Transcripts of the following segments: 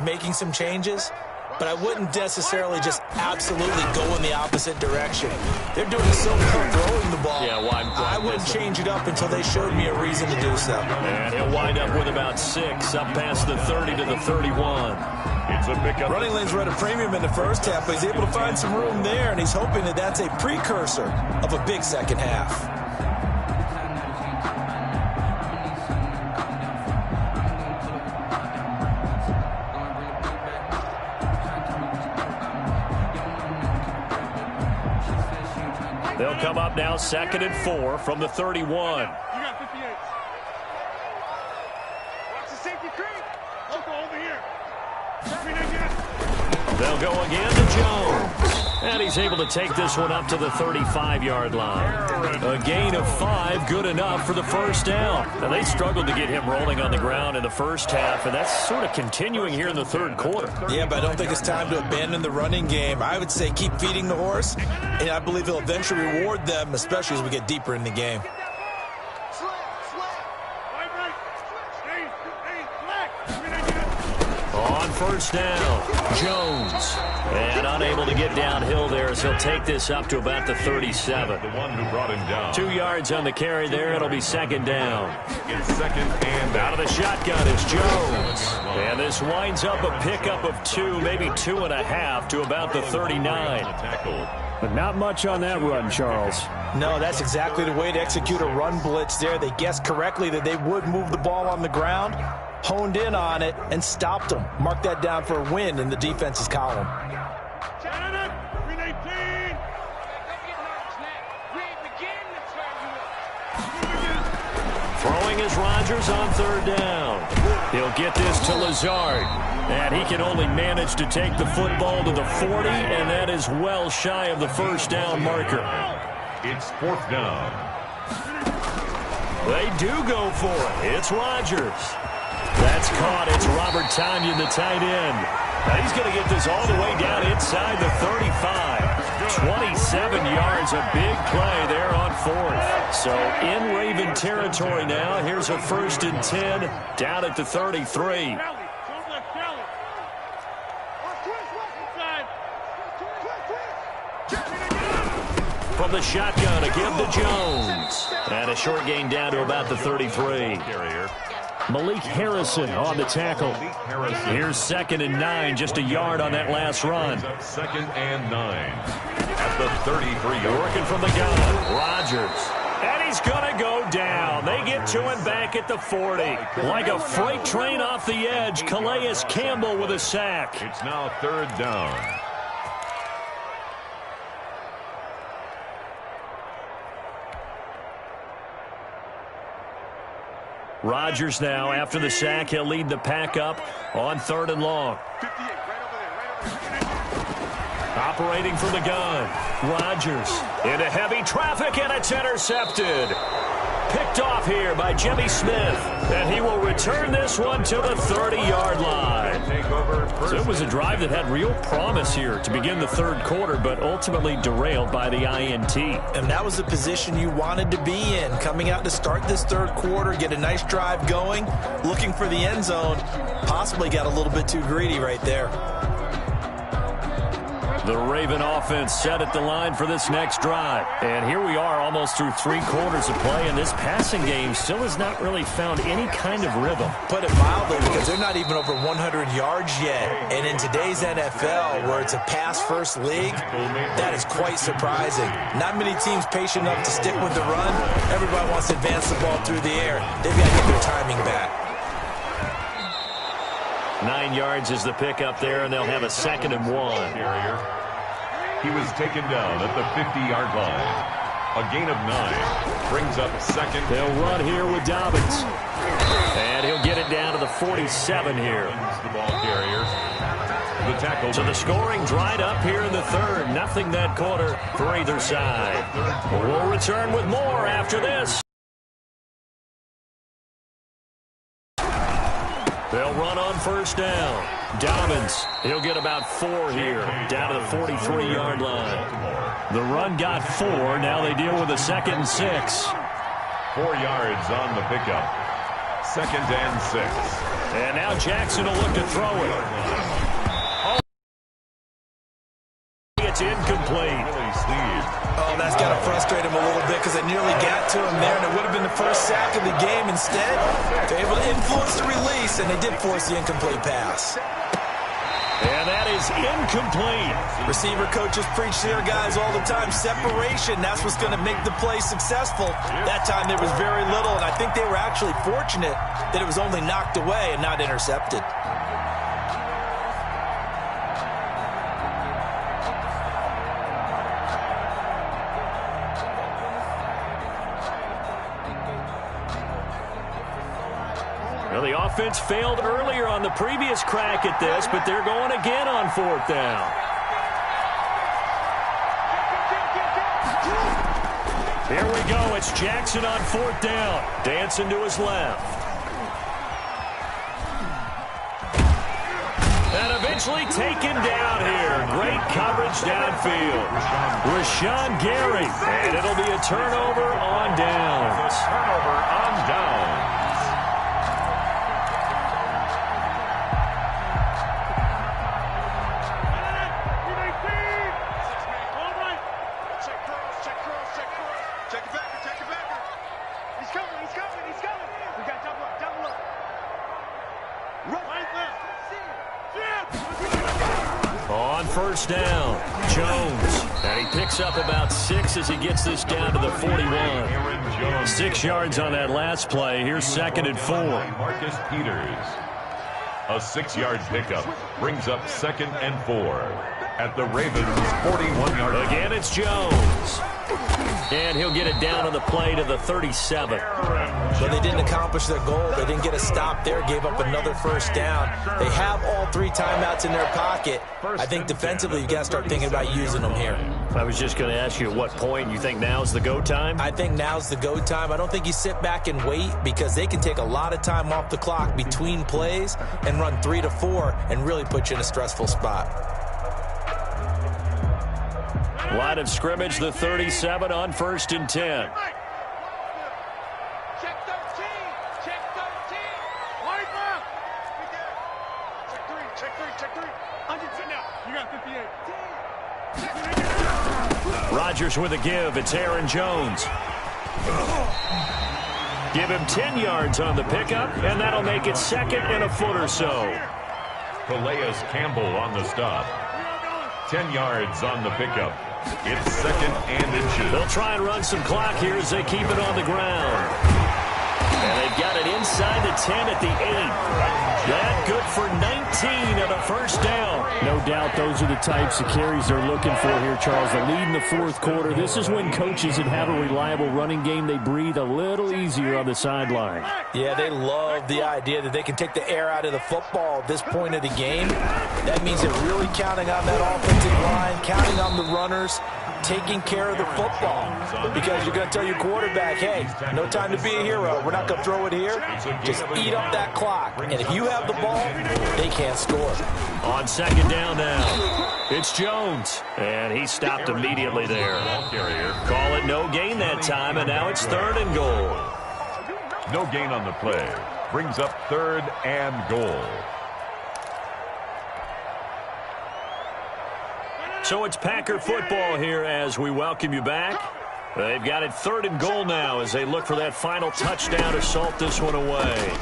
making some changes, but I wouldn't necessarily just absolutely go in the opposite direction. They're doing so well throwing the ball. Yeah, I wouldn't change it up until they showed me a reason to do so. And he'll wind up with about 6, up past the 30 to the 31. It's a pickup. Running lanes were at a premium in the first half, but he's able to find some room there, and he's hoping that that's a precursor of a big second half. They'll come up now 2nd and 4 from the 31. You got 58. Watch the safety creep. Local over here. They'll go again to Jones. And he's able to take this one up to the 35-yard line. A gain of 5, good enough for the first down. Now, they struggled to get him rolling on the ground in the first half, and that's sort of continuing here in the third quarter. Yeah, but I don't think it's time to abandon the running game. I would say keep feeding the horse, and I believe he'll eventually reward them, especially as we get deeper in the game. On first down, Jones. And unable to get downhill there as he'll take this up to about the 37. The one who brought him down. 2 yards on the carry there. It'll be 2nd down. It's 2nd and out of the shotgun is Jones. And this winds up a pickup of 2, maybe 2.5 to about the 39. But not much on that run, Charles. No, that's exactly the way to execute a run blitz there. They guessed correctly that they would move the ball on the ground, honed in on it, and stopped them. Mark that down for a win in the defense's column. Throwing is Rodgers on 3rd down. He'll get this to Lazard. And he can only manage to take the football to the 40, and that is well shy of the first down marker. It's 4th down. They do go for it. It's Rodgers. That's caught. It's Robert Tonyan, the tight end. Now he's going to get this all the way down inside the 35. 27 yards, a big play there on 4th. So in Raven territory now. Here's a 1st and 10 down at the 33. From the shotgun, a give to Jones. And a short gain down to about the 33. Malik Harrison on the tackle. Here's 2nd and 9, just a yard on that last run. 2nd and 9 at the 33. Working from the gun, Rodgers. And he's going to go down. They get to him back at the 40. Like a freight train off the edge, Calais Campbell with a sack. It's now 3rd down. Rodgers now, after the sack, he'll lead the pack up on 3rd and long. Operating from the gun, Rodgers into heavy traffic, and it's intercepted. Picked off here by Jimmy Smith, and he will return this one to the 30-yard line. So it was a drive that had real promise here to begin the third quarter, but ultimately derailed by the INT. And that was the position you wanted to be in, coming out to start this third quarter, get a nice drive going, looking for the end zone. Possibly got a little bit too greedy right there. The Raven offense set at the line for this next drive. And here we are almost through 3 quarters of play, and this passing game still has not really found any kind of rhythm. Put it mildly, because they're not even over 100 yards yet. And in today's NFL, where it's a pass-first league, that is quite surprising. Not many teams patient enough to stick with the run. Everybody wants to advance the ball through the air. They've got to get their timing back. 9 yards is the pickup there, and they'll have a 2nd and 1. He was taken down at the 50-yard line. A gain of 9 brings up 2nd. They'll run here with Dobbins. And he'll get it down to the 47 here. The ball carrier. The tackle. So the scoring dried up here in the third. Nothing that quarter for either side. We'll return with more after this. They'll run on first down. Dobbins, he'll get about 4 here, down to the 43-yard line. The run got 4. Now they deal with a 2nd and 6. 4 yards on the pickup. second and 6. And now Jackson will look to throw it. Oh, it's incomplete. Oh, that's got to frustrate him a little bit because they nearly got to him there, and it would have been the first sack of the game. Instead, they're able to influence the release, and they did force the incomplete pass. And that is incomplete. Receiver coaches preach to their guys all the time. Separation, that's what's going to make the play successful. That time there was very little, and I think they were actually fortunate that it was only knocked away and not intercepted. Well, the offense failed earlier on the previous crack at this, but they're going again on 4th down. Here we go. It's Jackson on 4th down. Dancing to his left. And eventually taken down here. Great coverage downfield. Rashawn Gary. And it'll be a turnover on downs. Turnover on downs. On 1st down, Jones. And he picks up about 6 as he gets this down to the 41. 6 yards on that last play. Here's 2nd and 4. Marcus Peters. A 6-yard pickup brings up 2nd and 4 at the Ravens' 41-yard line. Again, it's Jones. And he'll get it down on the play to the 37. But they didn't accomplish their goal. They didn't get a stop there, gave up another 1st down. They have all 3 timeouts in their pocket. I think defensively, you've got to start thinking about using them here. I was just going to ask you at what point you think now's the go time? I think now's the go time. I don't think you sit back and wait because they can take a lot of time off the clock between plays and run 3 to 4 and really put you in a stressful spot. Line of scrimmage, the 37 on 1st and 10. Check 13. Check 13. Wide left. Check 3. 100 now. You got 58. Rodgers with a give. It's Aaron Jones. Give him 10 yards on the pickup, and that'll make it 2nd and a foot or so. Calais Campbell on the stop. 10 yards on the pickup. It's 2nd and inches. They'll try and run some clock here as they keep it on the ground. And they've got it inside the 10 at the 8. That good for 19 and a 1st down. No doubt those are the types of carries they're looking for here, Charles. The lead in the 4th quarter. This is when coaches that have a reliable running game, they breathe a little easier on the sideline. Yeah, they love the idea that they can take the air out of the football at this point of the game. That means they're really counting on that offensive line, counting on the runners, taking care of the football. Because you're going to tell your quarterback, hey, no time to be a hero. We're not going to throw it here. Just eat up that clock. And if you have the ball, they can't score. On 2nd down now, it's Jones. And he stopped immediately there. Call it no gain that time, and now it's 3rd and goal. No gain on the play. Brings up 3rd and goal. So it's Packer football here as we welcome you back. They've got it 3rd and goal now as they look for that final touchdown to salt this one away.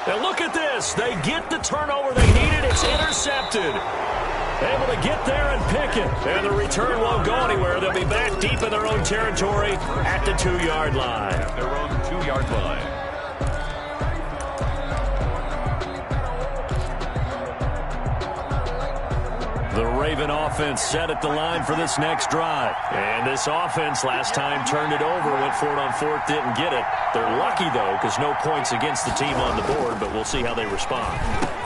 Now look at this. They get the turnover they needed. It's intercepted. Able to get there and pick it. And the return won't go anywhere. They'll be back deep in their own territory at the 2-yard line. At their own 2-yard line. The Raven offense set at the line for this next drive. And this offense last time turned it over, went for it on 4th, didn't get it. They're lucky, though, because no points against the team on the board, but we'll see how they respond.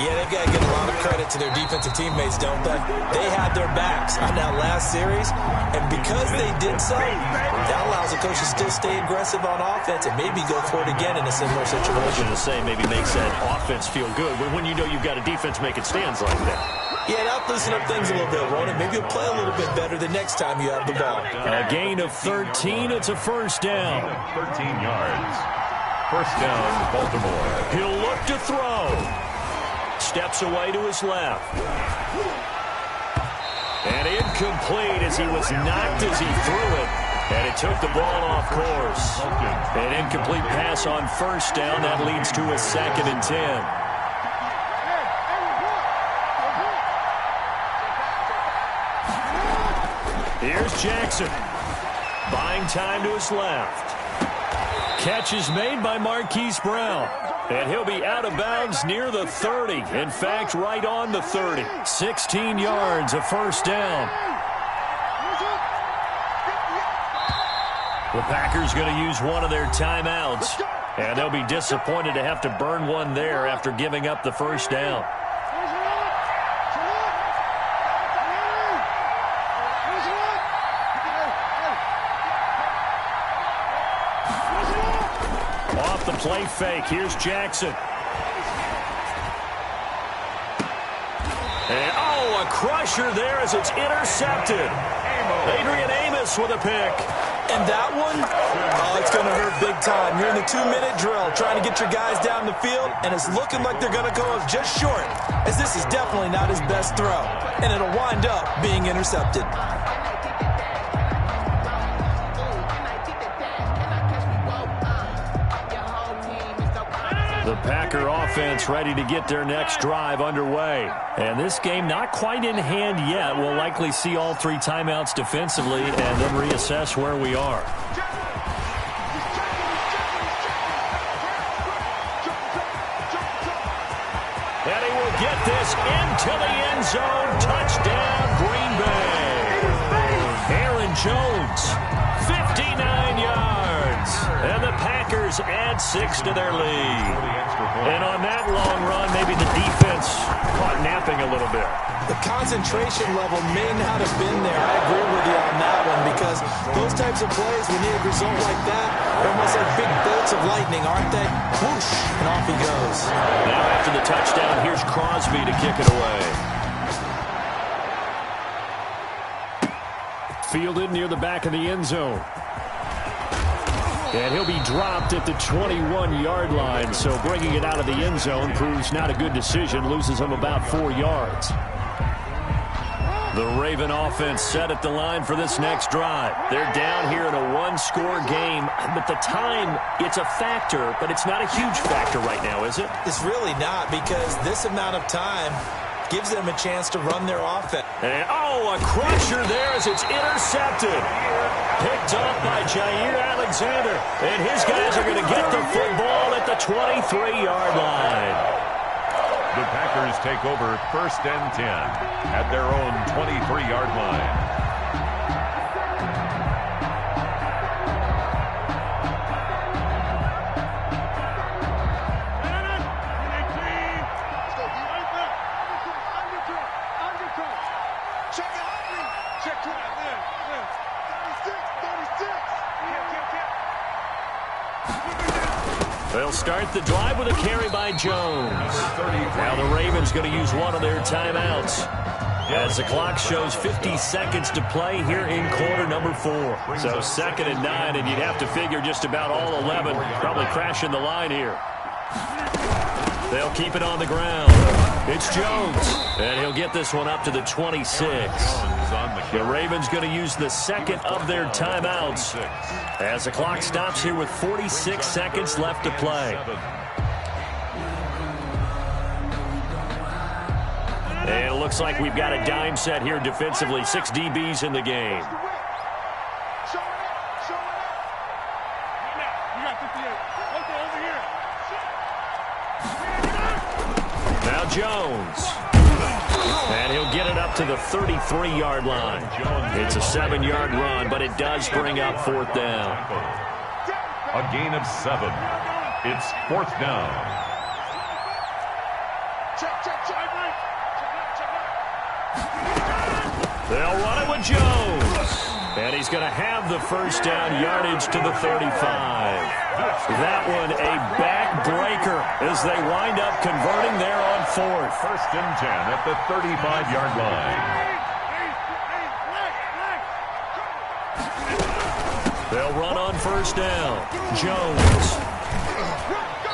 Yeah, they've got to give a lot of credit to their defensive teammates, don't they? They had their backs on that last series, and because they did so, that allows the coach to still stay aggressive on offense and maybe go for it again in a similar situation. I was going to say, maybe makes that offense feel good, but when you know you've got a defense making stands like that. Yeah, that'll loosen up things a little bit, won't it? Maybe you'll play a little bit better the next time you have the ball. A gain of 13. It's a first down. 13 yards. First down, Baltimore. He'll look to throw. Steps away to his left. And incomplete as he was knocked as he threw it. And it took the ball off course. An incomplete pass on first down. That leads to a 2nd and 10. Here's Jackson. Buying time to his left. Catch is made by Marquise Brown. And he'll be out of bounds near the 30. In fact, right on the 30. 16 yards, a first down. The Packers going to use one of their timeouts. And they'll be disappointed to have to burn one there after giving up the first down. Off the play fake, here's Jackson. And, a crusher there as it's intercepted. Adrian Amos with a pick. And that one, it's going to hurt big time. You're in the 2-minute drill trying to get your guys down the field, and it's looking like they're going to go up just short, as this is definitely not his best throw, and it'll wind up being intercepted. The Packer offense ready to get their next drive underway. And this game not quite in hand yet. We'll likely see all 3 timeouts defensively and then reassess where we are. And he will get this into the end zone. Touchdown, Green Bay. Aaron Jones, 59 yards. And the Packers add 6 to their lead. And on that long run, maybe the defense caught napping a little bit. The concentration level may not have been there. I agree with you on that one, because those types of plays, when you need a result like that, they're almost like big bolts of lightning, aren't they? Whoosh, and off he goes. Now after the touchdown, here's Crosby to kick it away. Fielded near the back of the end zone. And he'll be dropped at the 21-yard line, so bringing it out of the end zone proves not a good decision, loses him about 4 yards. The Raven offense set at the line for this next drive. They're down here in a 1-score game, but the time, it's a factor, but it's not a huge factor right now, is it? It's really not, because this amount of time gives them a chance to run their offense. And, a crusher there as it's intercepted. Picked up by Jair Alexander. And his guys are going to get the football at the 23-yard line. The Packers take over 1st and 10 at their own 23-yard line. They'll start the drive with a carry by Jones. Now the Ravens going to use one of their timeouts, as the clock shows 50 seconds to play here in quarter number 4. So 2nd and 9, and you'd have to figure just about all 11 probably crashing the line here. They'll keep it on the ground. It's Jones, and he'll get this one up to the 26. The Ravens going to use the 2nd of their timeouts as the clock stops here with 46 seconds left to play. And it looks like we've got a dime set here defensively. 6 DBs in the game. Now Jones. And he'll get it up to the 33-yard line. It's a 7-yard run, but it does bring up 4th down. A gain of 7. It's 4th down. They'll run it with Jones. And he's going to have the first down yardage to the 35. That one a backbreaker as they wind up converting there on 4th. 1st and 10 at the 35-yard line. They'll run on 1st down. Jones.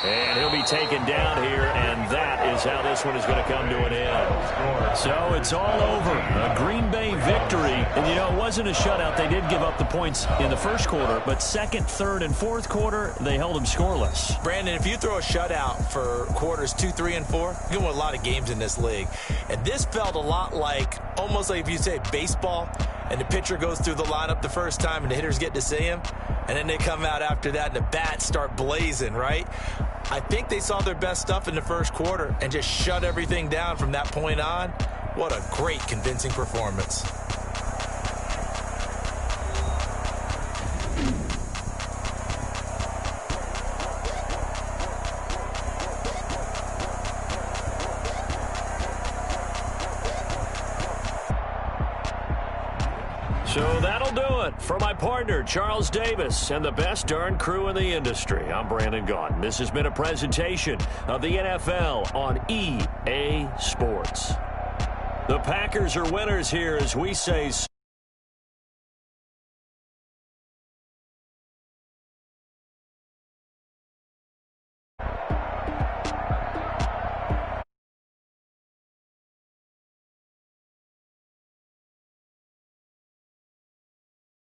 And he'll be taken down here, and that is how this one is going to come to an end. So it's all over. A Green Bay victory. And, you know, it wasn't a shutout. They did give up the points in the first quarter, but second, third, and fourth quarter, they held them scoreless. Brandon, if you throw a shutout for quarters 2, 3, and 4, you can win a lot of games in this league. And this felt a lot like, almost like if you say baseball, and the pitcher goes through the lineup the first time and the hitters get to see him, and then they come out after that and the bats start blazing, right? I think they saw their best stuff in the first quarter and just shut everything down from that point on. What a great, convincing performance. So that'll do it for my partner, Charles Davis, and the best darn crew in the industry. I'm Brandon Gaudin. This has been a presentation of the NFL on EA Sports. The Packers are winners here as we say